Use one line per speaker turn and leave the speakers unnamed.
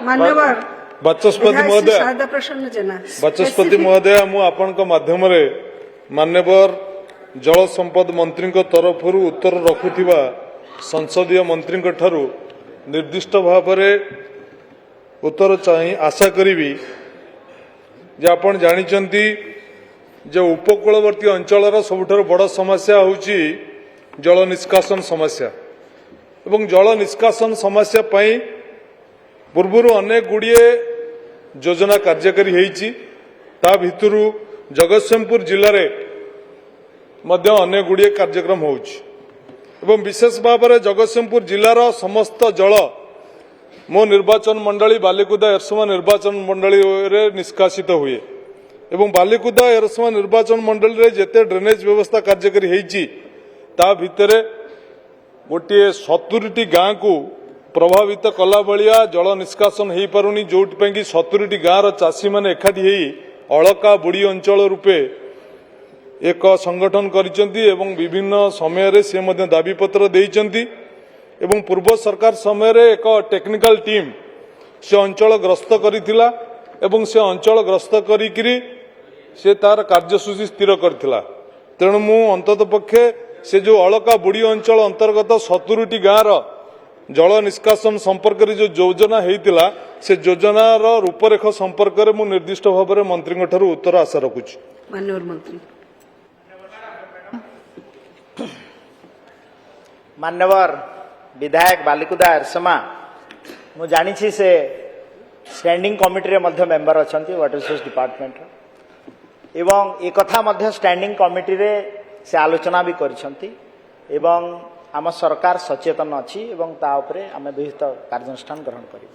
मान्यवर
ବାଚସ୍ପତି
विधायक श्री
ମହୋଦୟ
शारदा प्रसन्न जेना
ବାଚସ୍ପତି ମହୋଦୟ ମୁଁ ଆପଣଙ୍କ ମାଧ୍ୟମରେ ମାନ୍ୟବର ଜଳ ସମ୍ପଦ ମନ୍ତ୍ରୀଙ୍କ ତରଫରୁ ଉତ୍ତର ରଖୁଥିବା ସଂସଦୀୟ ମନ୍ତ୍ରୀଙ୍କ ଠାରୁ ନିର୍ଦ୍ଦିଷ୍ଟ ଭାବରେ ଉତ୍ତର ଚାହିଁ ଆଶା କରିବି ଯେ ଆପଣ ଜାଣିଛନ୍ତି ଯେ ଉପକୂଳବର୍ତ୍ତୀ ଅଞ୍ଚଳର ସବୁଠାରୁ ବଡ଼ ସମସ୍ୟା ହେଉଛି ଜଳ ନିଷ୍କାସନ ସମସ୍ୟା ଏବଂ ଜଳ ନିଷ୍କାସନ ସମସ୍ୟା ପାଇଁ ପୂର୍ବରୁ ଅନେକ ଗୁଡ଼ିଏ ଯୋଜନା କାର୍ଯ୍ୟକାରୀ ହୋଇଛି ତା ଭିତରୁ ଜଗତସିଂହପୁର ଜିଲ୍ଲାରେ ମଧ୍ୟ ଅନେକ ଗୁଡ଼ିଏ କାର୍ଯ୍ୟକ୍ରମ ହେଉଛି ଏବଂ ବିଶେଷ ଭାବରେ ଜଗତସିଂହପୁର ଜିଲ୍ଲାର ସମସ୍ତ ଜଳ ମୋ ନିର୍ବାଚନ ମଣ୍ଡଳୀ ବାଲିକୁଦା ଏରସମା ନିର୍ବାଚନ ମଣ୍ଡଳୀରେ ନିଷ୍କାସିତ ହୁଏ ଏବଂ ବାଲିକୁଦା ଏରସମା ନିର୍ବାଚନ ମଣ୍ଡଳୀରେ ଯେତେ ଡ୍ରେନେଜ ବ୍ୟବସ୍ଥା କାର୍ଯ୍ୟକାରୀ ହୋଇଛି ତା ଭିତରେ ଗୋଟିଏ 70ଟି ଗାଁକୁ ପ୍ରଭାବିତ କଲା ଭଳିଆ ଜଳ ନିଷ୍କାସନ ହୋଇପାରୁନି ଯେଉଁଥିପାଇଁ କି 70ଟି ଗାଁର ଚାଷୀମାନେ ଏକାଠି ହୋଇ ଅଳକା ବୁଡ଼ି ଅଞ୍ଚଳ ରୂପେ ଏକ ସଂଗଠନ କରିଛନ୍ତି ଏବଂ ବିଭିନ୍ନ ସମୟରେ ସେ ମଧ୍ୟ ଦାବିପତ୍ର ଦେଇଛନ୍ତି ଏବଂ ପୂର୍ବ ସରକାର ସମୟରେ ଏକ ଟେକ୍ନିକାଲ ଟିମ୍ ସେ ଅଞ୍ଚଳ ଗ୍ରସ୍ତ କରିଥିଲା ଏବଂ ସେ ଅଞ୍ଚଳ ଗ୍ରସ୍ତ କରିକିରି ସେ ତାର କାର୍ଯ୍ୟସୂଚୀ ସ୍ଥିର କରିଥିଲା ତେଣୁ ମୁଁ ଅନ୍ତତଃ ପକ୍ଷେ ସେ ଯେଉଁ ଅଳକା ବୁଡ଼ି ଅଞ୍ଚଳ ଅନ୍ତର୍ଗତ 70ଟି ଗାଁର ଜଳ ନିଷ୍କାସନ ସମ୍ପର୍କରେ ଯେଉଁ ଯୋଜନା ହୋଇଥିଲା ସେ ଯୋଜନାର ରୂପରେଖ ସମ୍ପର୍କରେ ମୁଁ ନିର୍ଦ୍ଦିଷ୍ଟ ଭାବରେ ମନ୍ତ୍ରୀଙ୍କ ଠାରୁ ଉତ୍ତର ଆଶା ରଖୁଛି।
मान्यवर मंत्री
मान्यवर विधायक बालिकुदा एरसमा मु जानी से स्टैंडिंग कमिटी रे मध्य मेंबर अच्छा वाटर रिसोर्स डिपार्टमेंट एवं एक कथा मध्य स्टैंडिंग कमिटी रे से आलोचना भी करिसंती एवं आम सरकार सचेतन अच्छी एवं ता उपरे आमे विहित कार्यानुष्ठान ग्रहण करिबु।